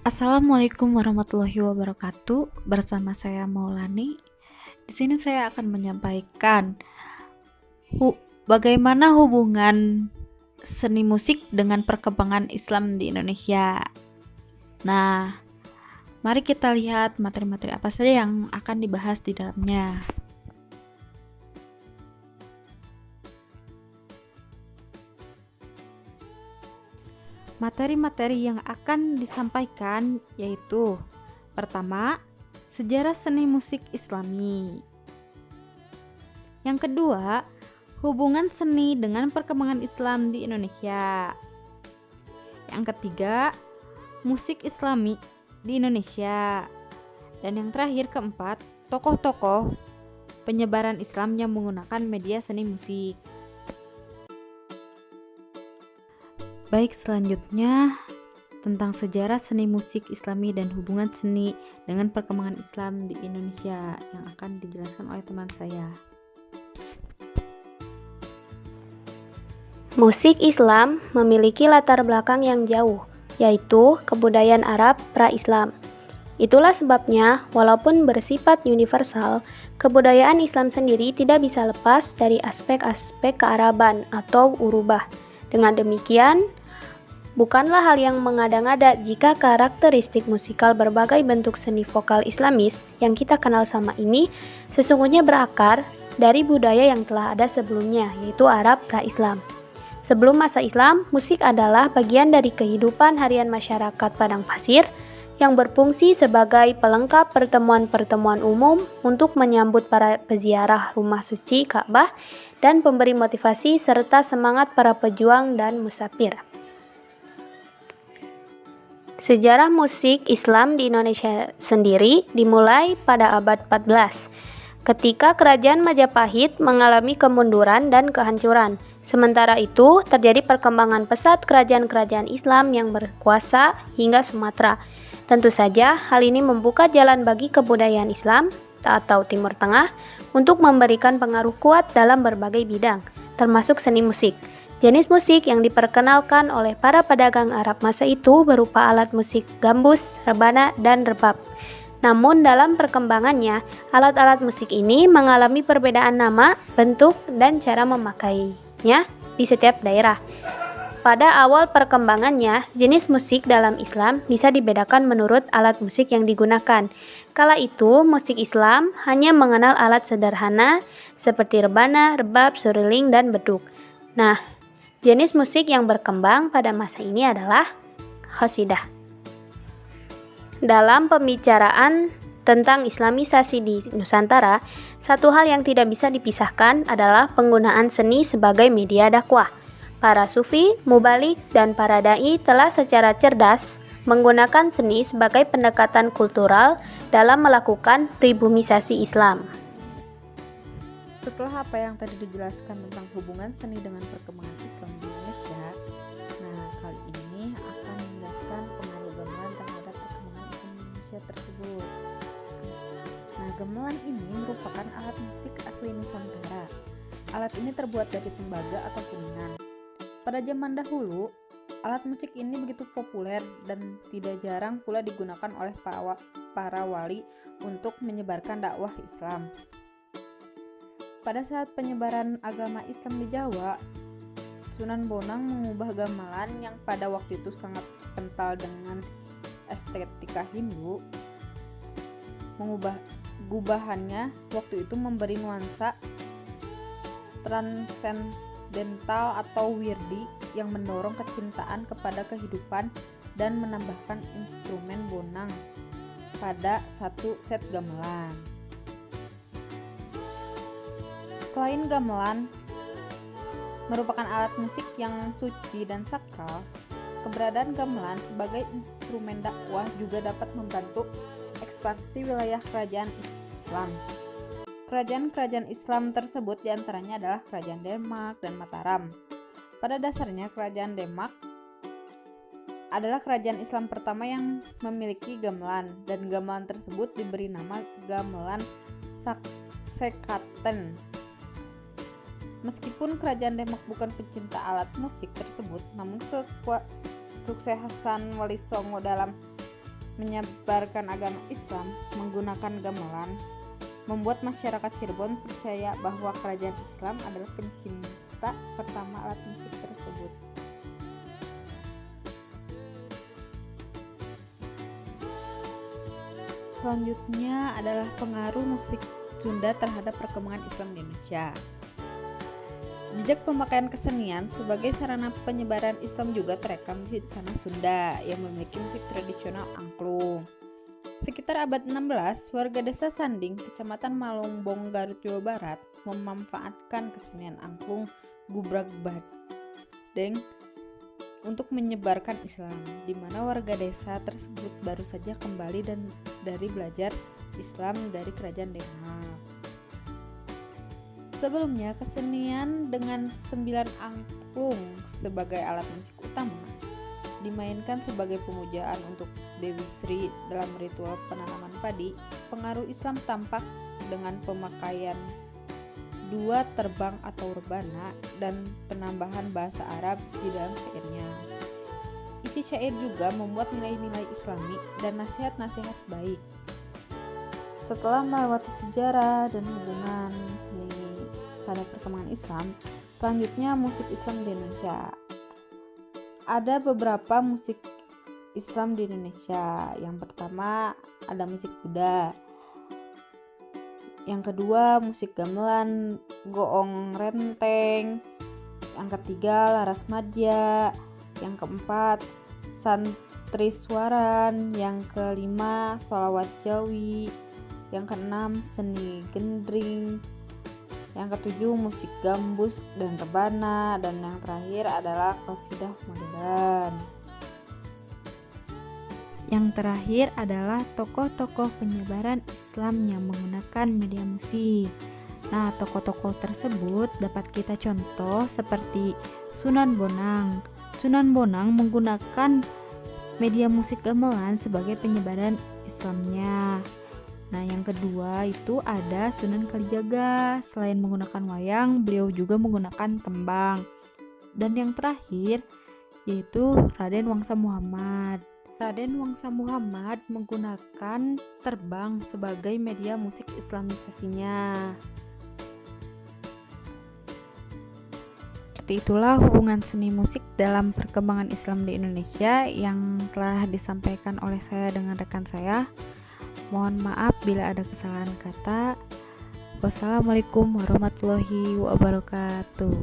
Assalamualaikum warahmatullahi wabarakatuh. Bersama saya Maulani. Di sini saya akan menyampaikan bagaimana hubungan seni musik dengan perkembangan Islam di Indonesia. Nah, mari kita lihat materi-materi apa saja yang akan dibahas di dalamnya. Materi-materi yang akan disampaikan yaitu: pertama, sejarah seni musik Islami. Yang kedua, hubungan seni dengan perkembangan Islam di Indonesia. Yang ketiga, musik Islami di Indonesia. Dan yang terakhir, keempat, tokoh-tokoh penyebaran Islam yang menggunakan media seni musik. Baik, selanjutnya tentang sejarah seni musik Islami dan hubungan seni dengan perkembangan Islam di Indonesia yang akan dijelaskan oleh teman saya. Musik Islam memiliki latar belakang yang jauh, yaitu kebudayaan Arab pra-Islam. Itulah sebabnya, walaupun bersifat universal, kebudayaan Islam sendiri tidak bisa lepas dari aspek-aspek kearaban atau urubah. Dengan demikian, bukanlah hal yang mengada-ngada jika karakteristik musikal berbagai bentuk seni vokal Islamis yang kita kenal sama ini sesungguhnya berakar dari budaya yang telah ada sebelumnya, yaitu Arab pra-Islam. Sebelum masa Islam, musik adalah bagian dari kehidupan harian masyarakat padang pasir yang berfungsi sebagai pelengkap pertemuan-pertemuan umum untuk menyambut para peziarah rumah suci Ka'bah dan pemberi motivasi serta semangat para pejuang dan musafir. Sejarah musik Islam di Indonesia sendiri dimulai pada abad 14, ketika Kerajaan Majapahit mengalami kemunduran dan kehancuran. Sementara itu, terjadi perkembangan pesat kerajaan-kerajaan Islam yang berkuasa hingga Sumatera. Tentu saja, hal ini membuka jalan bagi kebudayaan Islam atau Timur Tengah untuk memberikan pengaruh kuat dalam berbagai bidang, termasuk seni musik. Jenis musik yang diperkenalkan oleh para pedagang Arab masa itu berupa alat musik gambus, rebana, dan rebab. Namun dalam perkembangannya, alat-alat musik ini mengalami perbedaan nama, bentuk, dan cara memakainya di setiap daerah. Pada awal perkembangannya, jenis musik dalam Islam bisa dibedakan menurut alat musik yang digunakan. Kala itu, musik Islam hanya mengenal alat sederhana seperti rebana, rebab, suruling, dan beduk. Nah, jenis musik yang berkembang pada masa ini adalah qasidah. Dalam pembicaraan tentang Islamisasi di Nusantara, satu hal yang tidak bisa dipisahkan adalah penggunaan seni sebagai media dakwah. Para sufi, mubalik, dan para dai telah secara cerdas menggunakan seni sebagai pendekatan kultural dalam melakukan pribumisasi Islam. Setelah apa yang tadi dijelaskan tentang hubungan seni dengan perkembangan Islam di Indonesia, nah kali ini akan menjelaskan pengaruh gamelan terhadap perkembangan Islam di Indonesia tersebut. Nah, gamelan ini merupakan alat musik asli Nusantara. Alat ini terbuat dari tembaga atau kuningan. Pada zaman dahulu, alat musik ini begitu populer dan tidak jarang pula digunakan oleh para wali untuk menyebarkan dakwah Islam. Pada saat penyebaran agama Islam di Jawa, Sunan Bonang mengubah gamelan yang pada waktu itu sangat kental dengan estetika Hindu. Gubahannya waktu itu memberi nuansa transcendental atau wirdi yang mendorong kecintaan kepada kehidupan dan menambahkan instrumen bonang pada satu set gamelan. Selain gamelan merupakan alat musik yang suci dan sakral, keberadaan gamelan sebagai instrumen dakwah juga dapat membantu ekspansi wilayah kerajaan Islam. Kerajaan-kerajaan Islam tersebut diantaranya adalah Kerajaan Demak dan Mataram. Pada dasarnya, Kerajaan Demak adalah kerajaan Islam pertama yang memiliki gamelan, dan gamelan tersebut diberi nama gamelan Sekaten. Meskipun Kerajaan Demak bukan pencinta alat musik tersebut, namun kesuksesan Wali Songo dalam menyebarkan agama Islam menggunakan gamelan membuat masyarakat Cirebon percaya bahwa kerajaan Islam adalah pencinta pertama alat musik tersebut. Selanjutnya adalah pengaruh musik Sunda terhadap perkembangan Islam di Indonesia. Jejak pemakaian kesenian sebagai sarana penyebaran Islam juga terekam di tanah Sunda yang memiliki musik tradisional angklung. Sekitar abad 16, warga desa Sanding, Kecamatan Malongbong, Garut, Jawa Barat memanfaatkan kesenian angklung Gubrak Badeng untuk menyebarkan Islam, di mana warga desa tersebut baru saja kembali dari belajar Islam dari Kerajaan Demak. Sebelumnya, kesenian dengan 9 angklung sebagai alat musik utama dimainkan sebagai pemujaan untuk Dewi Sri dalam ritual penanaman padi. Pengaruh Islam tampak dengan pemakaian dua terbang atau rebana dan penambahan bahasa Arab di dalam syairnya. Isi syair juga membuat nilai-nilai Islami dan nasihat-nasihat baik. Setelah melewati sejarah dan hubungan seni pada perkembangan Islam, selanjutnya musik Islam di Indonesia. Ada beberapa musik Islam di Indonesia. Yang pertama ada musik kuda. Yang kedua musik gamelan, goong renteng. Yang ketiga laras madya. Yang keempat santriswaran. Yang kelima sholawat Jawi. Yang keenam seni gendring. Yang ketujuh musik gambus dan rebana, dan yang terakhir adalah qasidah modern. Yang terakhir adalah tokoh-tokoh penyebaran Islam yang menggunakan media musik. Nah, tokoh-tokoh tersebut dapat kita contoh seperti Sunan Bonang. Sunan Bonang menggunakan media musik gamelan sebagai penyebaran Islamnya. Nah, yang kedua itu ada Sunan Kalijaga. Selain menggunakan wayang, beliau juga menggunakan tembang. Dan yang terakhir yaitu Raden Wangsa Muhammad. Raden Wangsa Muhammad menggunakan terbang sebagai media musik islamisasinya. Seperti itulah hubungan seni musik dalam perkembangan Islam di Indonesia yang telah disampaikan oleh saya dengan rekan saya. Mohon maaf bila ada kesalahan kata. Wassalamualaikum warahmatullahi wabarakatuh.